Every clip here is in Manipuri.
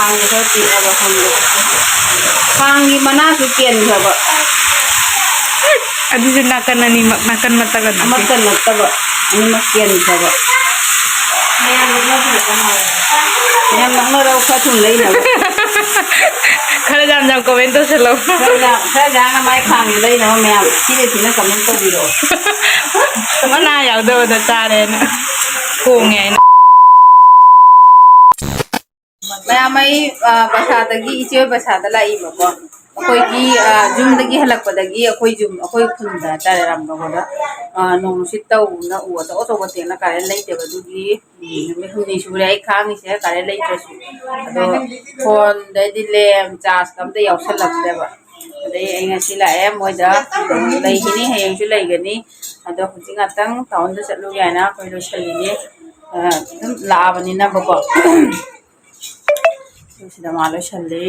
khang khơi tiền là không được khang như mà na cái tiền rồi vợ Adi din nakan na ni makan matagan. makan là tao vợ anh mà tiền rồi vợ em nó đâu phải thùng lấy nào Kala jam comment to selo. saya jangan mai khang lấy nào mẹ chỉ để thì nó comment tôi đi rồi Mana ya do da tare na. Ko ngai. mẹ mai basa tagi iche basa da lai ba ko koi ki jum dagi halak pa dagi koi jum koi khun da tare ram ba da nong sit tau na u ta o to ba te na ka lai te ba du gi me hu ni su rai khang ni se ka lai ta su ado phone da di lem charge kam te yaw salak da ba dai ai nga sila em moi da lai hi ni hayang su lai ga ni ado hu jinga tang taun da chalu ya na koi lo chali ni la ba ni na ba ko sida malo chali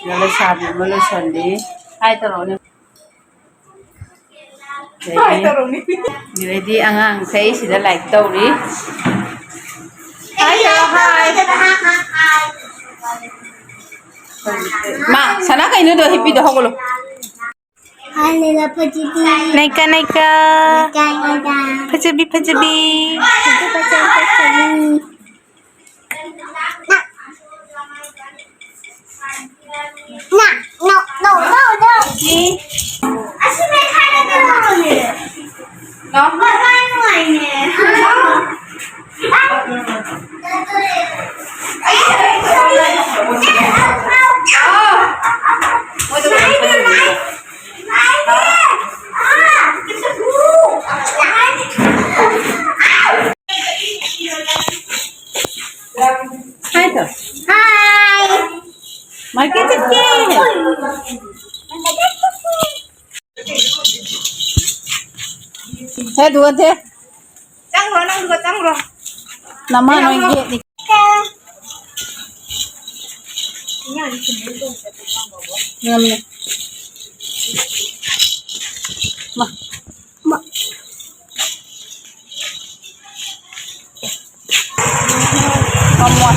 Lalu sabi malo chali hai taro ni ready angang sai sida like tauri hai taro hai ma sana kai no do hippy do hogolo Halila pajibi. Naika naika. Naika. Pajabi pajabi. Pajabi. Nah, no. Asyik main kaya dulu ni. no Main ni. hai taro Hai. mai cái gì thế đùa thế Cang ro. nằm mà nói gì đi ngâm đi mà con mua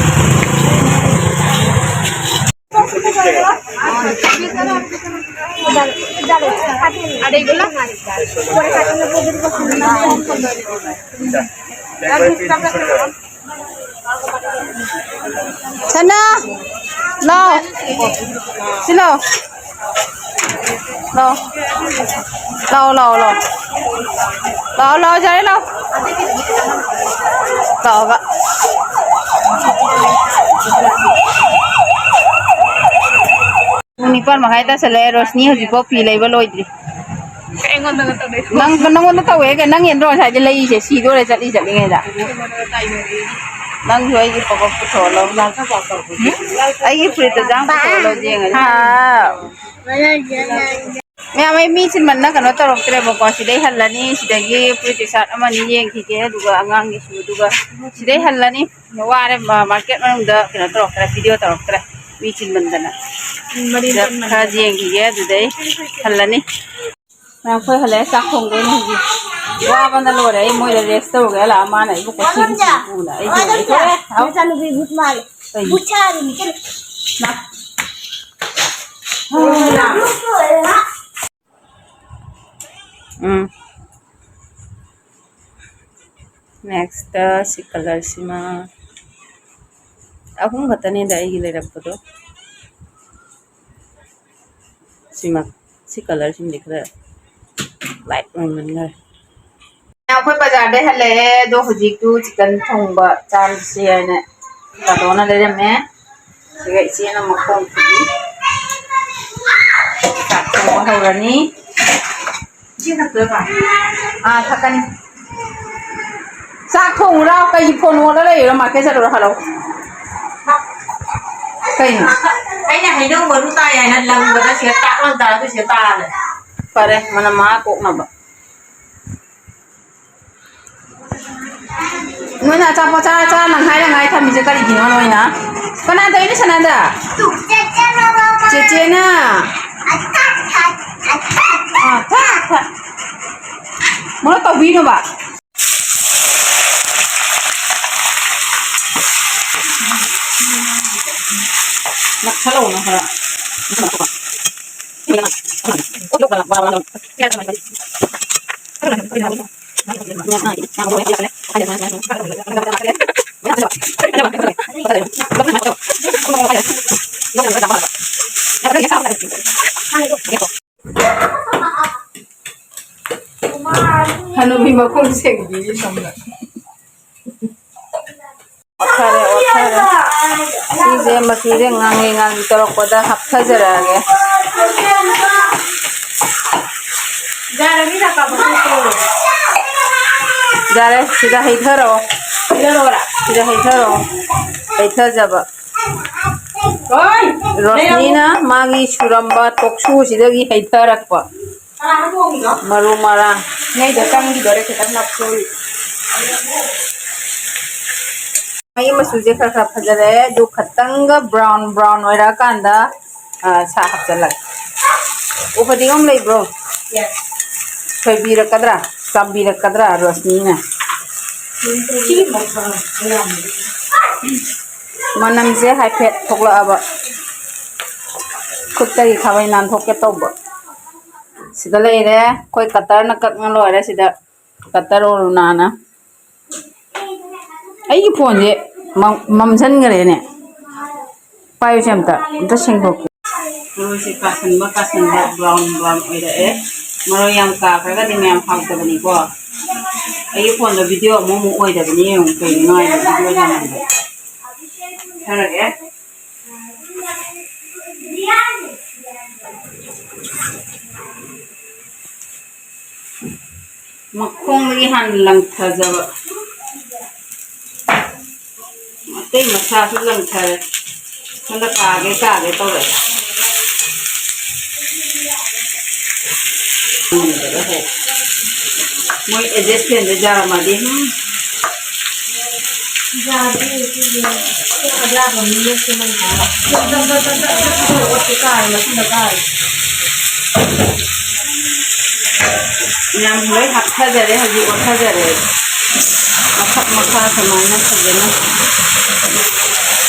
Ada igulo? sana lo silo lo chơi lo vậy Unicorn makita sa leros ni hoji po pilay baloy dri. Kaingon na to dai. Nang tawe ka nang enro sa de lai se si do le chali ngai da. Nang hoy gi pokok ko solo nang sa pa ko. Ai gi free to jang ko solo je ngai. Ha. Me mai mi chin man na ka no torok tre bo ko si dai hallani si dai gi free to sat amani yeng ki ke duga angang gi su duga si dai hallani ware market manung da kina torok tre video torok tre mi chin man da na. Khaji yengi ya dudai hallani na khoi hale sak thong doi ni ji wa ban lo re moi re resto ge la ma nai bu ko chin bu la ai ji ko re Aku selalu ribut mal. Bucari ni kan. next si color sima ahum gatani dai gi le rakko si color sim दिख रहा है लाइट मन है now khoi bazar de hale do hoji tu chicken thongba chan se ne ta do na le me sigai si na ma khong ki ta thong ho ra ni ji na pe ba thakani sa thong ra kai phone ho la le ra ma ke sa do halo kai ni Ai na hai dong baru ta ya na lang ba siya ta on ta tu siya ta le. pare mana ma ko na ba noi na cha pa cha nang hai tham mi je kali gi noi na kana da ini sana da Tu, caca mama. che na Atak. ta mo to bi no ba Hello na ha. Ano bi makul segdi samla. Othare size makire ngangi torokoda hapthajaraage. Jare sida haitharo. Sida haitharo. Haithajaba. Rosnina magi suramba toksu sidagi haitharakpa. Maru marang. Ngai datang di dore kita napsuri. Mai masuje khara phajare jo khatanga brown oira kanda sa hapjalak. Upadigam lay bro. Yes. Khaybirak kadra, sambirak kadra Rosnina. Manam je haipet thokla aba. Khutagi khabai nan thokke tawba. Sida leire koi katar na kak nga loire sida katar orunana. Ai phone je mamsan gare ne. Payo chamta ta sengthok. Maro se kasan ba brown oira maro yang ka kaga di mem phak ta bani ko. Ai phone da video mo oida bani yung kai ngai video jana. Thara ge. Makhong lagi hanlang thajaba. Matei masa su lang thare. Kanda kage tawre. Moi adjust kende jara madi. Yang mulai hapthajare haji othajare. Makha samana sajana.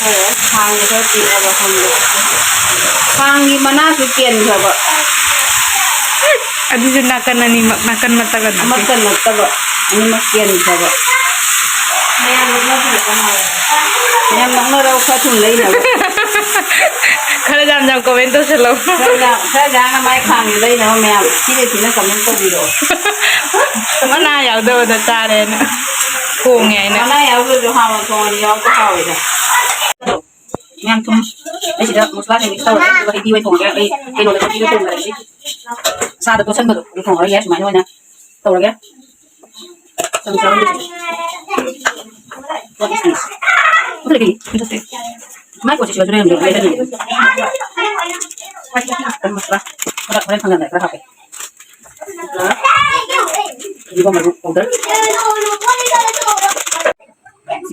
Hai khang ga ti aba hamlo. Khang gi mana su pien jaba. Adi je nakan matagan. Makan mataba. Ani makien jaba. Yang makna rau khathun lei na. Khara jam comment to chalo. Khara jana mai khang lei na ma'am. Sine comment to biro. Mana yaudo da chare na. Khonge na. Mana yaudo jo hawa thong yaw to hawa da. Yang tum ai sida musla se mix taw da ai diwai thong ga ai no da ti to ga ai sa da to san ba to thong ga yes mai no na taw ga sam sa ni what is this what is this mai ko se jure ndo ai da ni musla ora thang ga ra ha ini ko maru powder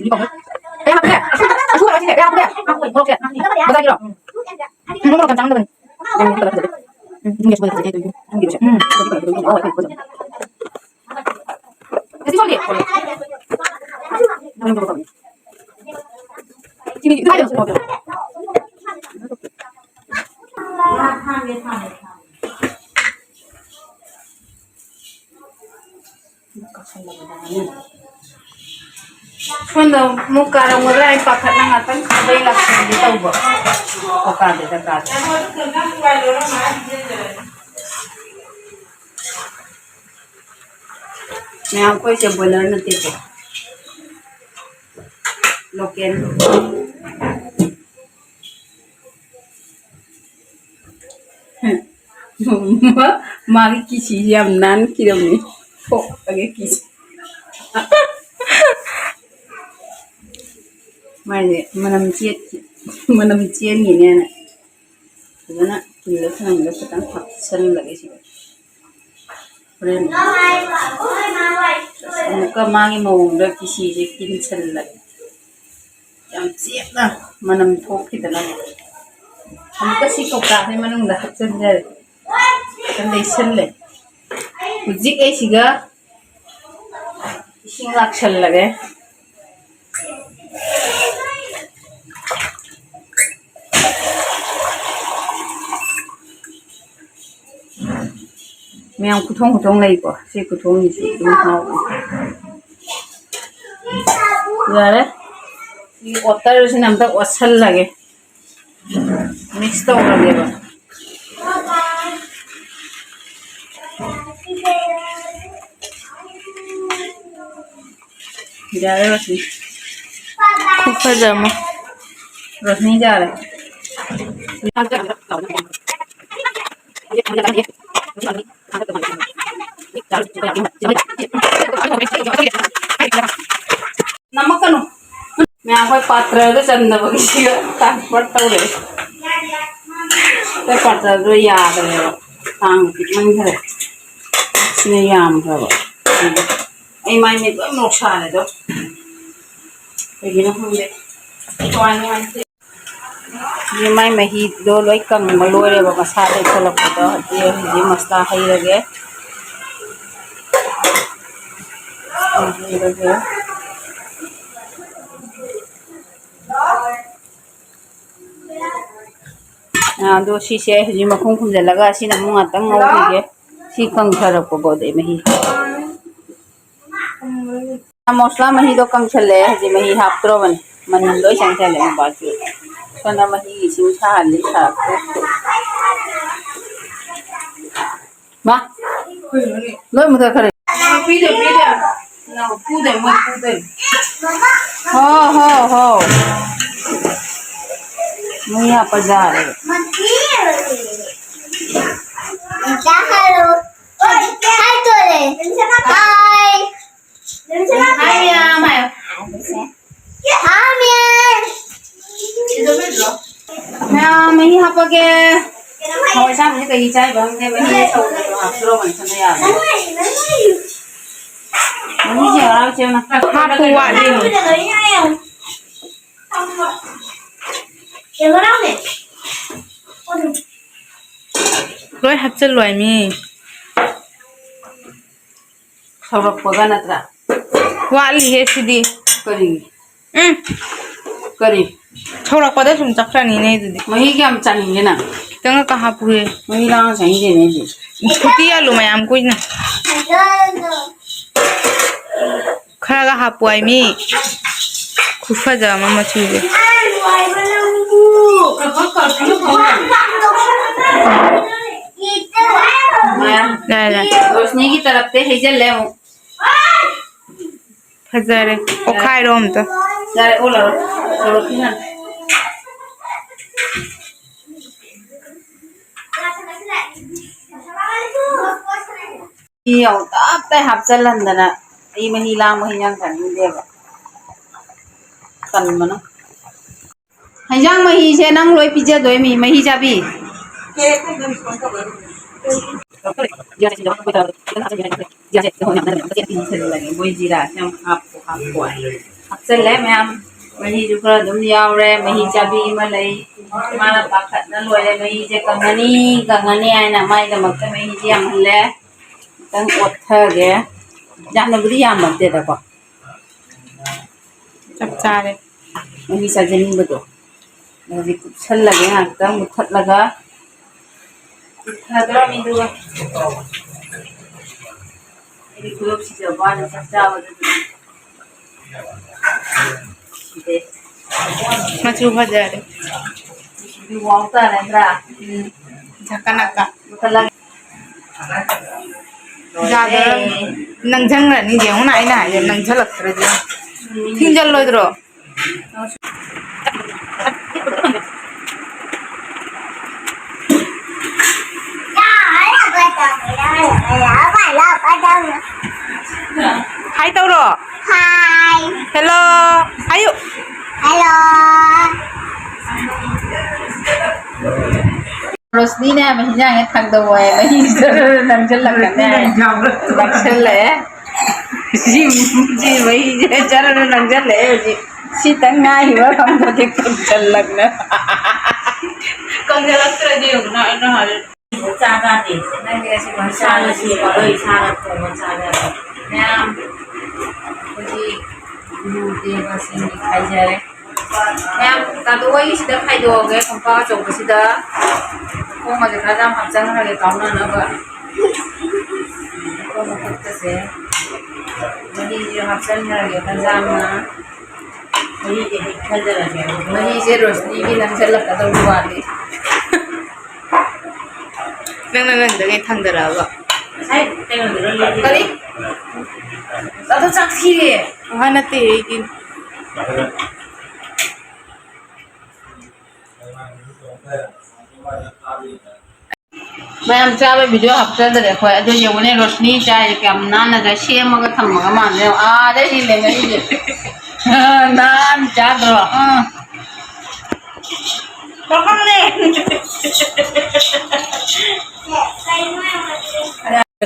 ini ko aku masih kayak aku ya aku mau kayak betul gitu mau mau kencang teman ini sebenarnya itu ini bisa oh itu betul jadi soalnya ini itu ada semua Quando muka orang mulai pakai nangatan sampai langsung di tahu bah, oke deh terkait. Nah aku sebenarnya nanti tu, lokal. Mari kisi jam nan kira ni, oh lagi kisi. Manam cian ini na. Karena kita sekarang sedang vaksin lagi sih. Keren. Muka mangi mau udah kisi jekin sel lagi. Yang siap lah manam thok kita lagi. Muka sih kau kahai manam dah vaksin jadi. Kan dah sel lagi. Ujik ay siga. Ising laksal lagi. Ma'am कुथों लेको से कुथों यारे ओतर से नमता ओसल लगे मिक्स तो लगे बा यारे रोशनी खूब फजम रोशनी जा रहे नमक कनो मैं आपको पात्र तो चंदा बगी ट्रांसपोर्ट तौरे ते पात्र तो याद है तांग मन घरे सिने याम खबो आई माई में तो नुकसान है तो लेकिन हम ले ये माई मही दो लोई कंग लोरे बा मसाले खलक तो ये मसला है लगे दो शीशे हजी मखों खुंजलगा सिना मुंगा तंग ngौगे सी कंखरक बोदे मही मसला मही दो कंखले हजी मही हापत्रो बने मन लोई संखले बाजू सना मही इसिं साहली साखो मा लोई मुदा करे पीदे ना पूदे मत पूदे हो मैं यहाँ पर जा रहे मैं यहाँ पर के हमेशा मुझे कहीं चाय बनते मैं ये सब शुरू बन सकते यार मुझे जरा चाहिए ना हाँ पुआ दे लोई हफ्ते लोई मी सब पगा नत्रा वाली है सीधी करी करी छोरा पता तुम चक्रा नहीं दीदी वही क्या हम चाहिए ना तंग कहाँ पूरे वही कहाँ चाहिए नहीं जी स्कूटी आलू मैं आम कोई ना खरा का हापुआई मी खुफा जा मम्मा चीज़े रोशनी की तरफ से हेजल ले वो फजरे ओ खाए रोम तो यार ओ लो रोटी ना ये होता अब तक हफ्ते लंदना ये महिला महिला करनी देगा कल मना हजांग मही से नंग लोई पिज्जा दोई मी मही जाबी वही जीरा हम आपको हफ्ते ले मैं हम मही जो कर दुम यावरे मही जाबी मलई माना पाखत न लोई मही जे कंगनी आए ना माई दमक मही जे हम ले तंग ओथा गे जाने बुरी याम मते दको सब चारे मही सजनी बदो मही कुछल लगे हां तंग मुठत लगा Hadra mi dua. Ini kulub si jawaban saksa wajah tu. macam fajare Di wang ta nendra. झकनका Bukan lagi. ज्यादा नंजंग रनी जे हुन आइना जे नंग झलक रे जे थिंजल लोइद्रो हाय तौरो Hai. हेलो आयु Halo. रोशनी ने मही जाएंगे थक दो है मही नंजल लगने लक्षण ले जी जी वही जे चल नंजल ले जी सीतंगा ही वो हम तो देख चल लगने कंजल लक्षण जी ना ना हर चागा दे नहीं ऐसे भाषा लसी और इशारा को चागा मैम जी मुझे बस दिखाई जा रहे मैम तातो वही सीधा खाई दोगे कंपा चौक सीधा kung magkakadam habjang na rin kauna na ba ꯃꯍꯤꯁꯦ ꯍꯥꯞꯆꯟꯈ꯭ꯔꯒꯦ ꯐꯖꯅ ꯃꯍꯤꯁꯦ ꯍꯩꯊꯖꯔꯒꯦ ꯃꯍꯤꯁꯦ ꯔꯣꯁꯅꯤꯒꯤ ꯅꯪꯁꯜꯂꯛꯀꯗꯧꯕ ꯋꯥꯠꯂꯤ ꯅꯪꯅ ꯅꯪꯗꯒꯩ ꯊꯥꯡꯗꯔꯛꯑꯕ ꯉꯁꯥꯏ ꯀꯩꯅꯣꯗꯨꯔ ꯀꯔꯤ ꯑꯗꯨ ꯆꯥꯛꯊꯤꯔꯦ ꯋꯥ ꯅꯠꯇꯦ ꯑꯩꯗꯤ ꯃꯌꯥꯝ ꯆꯥꯕ ꯚꯤꯗꯤꯑꯣ ꯍꯥꯞꯆꯗ꯭ꯔꯦ ꯑꯩꯈꯣꯏ ꯑꯗꯨ ꯌꯦꯡꯉꯨꯅꯦ ꯔꯣꯁꯅꯤ ꯆꯥꯏꯁꯦ ꯀꯌꯥꯝ ꯅꯥꯟꯅꯒ ꯁꯦꯝꯃꯒ ꯊꯝꯃꯒ ꯃꯥꯟꯅꯦ ꯑꯥꯗꯩ ꯍꯦꯜꯂꯦ ꯉꯁꯤꯁꯦ ꯅꯥꯟ ꯆꯥꯗ꯭ꯔꯣ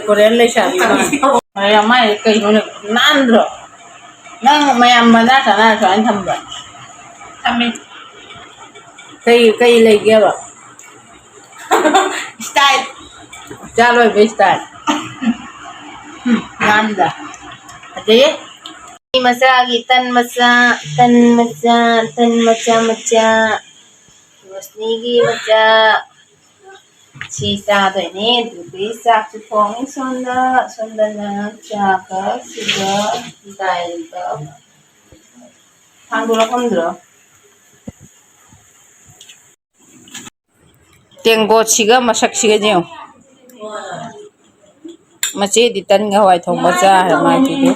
ꯀꯣꯔꯤꯌꯟ ꯂꯩꯁꯥꯕꯤ ꯃꯥꯏ ꯀꯩꯅꯣ ꯅꯥꯟꯗ꯭ꯔꯣ ꯅꯪ ꯃꯌꯥꯝ ꯃꯅꯥ ꯆꯥꯅꯔ ꯁꯨꯃꯥꯏꯅ ꯊꯝꯕ꯭ꯔꯥ ꯊꯝꯃꯦ ꯀꯩ ꯂꯩꯒꯦꯕ ꯁ꯭ꯇꯥꯏꯜ ꯏꯆꯥ ꯂꯣꯏꯕ ꯏꯁꯇꯥꯏꯜ ꯅꯥꯟꯗ ꯑꯗꯩ ꯃꯆꯥꯒꯤ ꯇꯟ ꯃꯆꯥ ꯔꯣꯁꯅꯤꯒꯤ ꯃꯆꯥ ꯁꯤ ꯆꯥꯗꯣꯏꯅꯦ ꯑꯗꯨꯗꯤ ꯆꯥꯛꯁꯨ ꯊꯣꯡꯉꯤ ꯁꯣꯝꯗꯅ ꯆꯥꯒ ꯁꯤꯒ ꯗꯥꯏꯜꯒ ꯊꯥꯡꯗꯣꯔꯛꯐꯝꯗ꯭ꯔꯣ ꯇꯦꯡꯀꯣꯠꯁꯤꯒ ꯃꯁꯛꯁꯤꯒ ꯌꯦꯡꯉꯨ ꯃꯆꯦꯗꯤ ꯇꯟꯒ ꯍꯋꯥꯏ ꯊꯣꯡꯕ ꯆꯥꯔꯦ ꯃꯥꯏꯗꯨꯗꯤ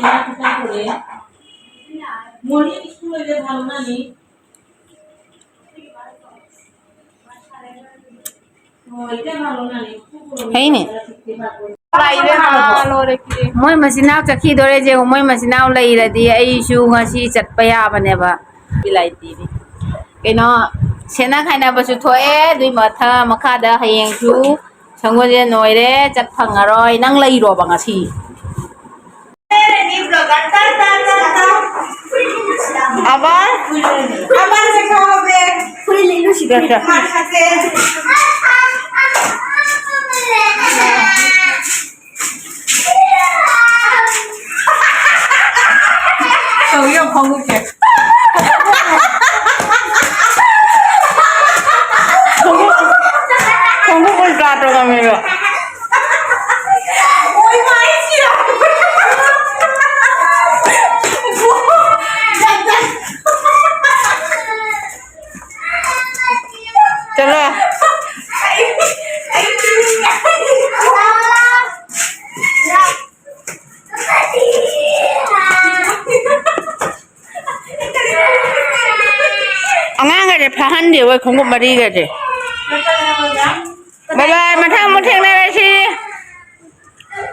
ꯍꯩꯅꯦ ꯃꯣꯏ ꯃꯆꯤꯟꯅꯥꯎ ꯆꯠꯈꯤꯗꯣꯔꯦ ꯌꯦꯡꯉꯨ ꯃꯣꯏ ꯃꯆꯤꯟꯅꯥꯎ ꯂꯩꯔꯗꯤ ꯑꯩꯁꯨ ꯉꯁꯤ ꯆꯠꯄ ꯌꯥꯕꯅꯦꯕ ꯕꯤꯂꯥꯏꯇꯤꯗꯤ ꯀꯩꯅꯣ ꯁꯦꯠꯅ ꯈꯥꯏꯅꯕꯁꯨ ꯊꯣꯛꯑꯦ ꯑꯗꯨꯏ ꯃꯈꯥꯗ ꯍꯌꯦꯡꯁꯨ ꯁꯪꯒꯣꯜꯁꯦꯟ ꯑꯣꯏꯔꯦ ꯆꯠ ꯐꯪꯉꯔꯣꯏ ꯅꯪ ꯂꯩꯔꯣꯕ ꯉꯁꯤ khổng cũng con rồi mà mày rồi चलो ꯑꯉꯥꯡꯒꯗꯤ ꯐꯥꯍꯟꯗꯦ ꯍꯣꯏ ꯈꯣꯡꯎꯞ ꯃꯔꯤꯒꯗꯤ ꯕꯥꯏ ꯕꯥꯏ ꯃꯊꯪ ꯑꯃꯨꯛ ꯊꯦꯡꯅꯔꯁꯤ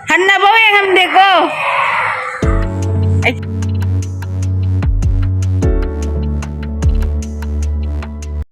ꯍꯟꯅꯐꯥꯎ ꯌꯦꯡꯉꯝꯗꯦꯀꯣ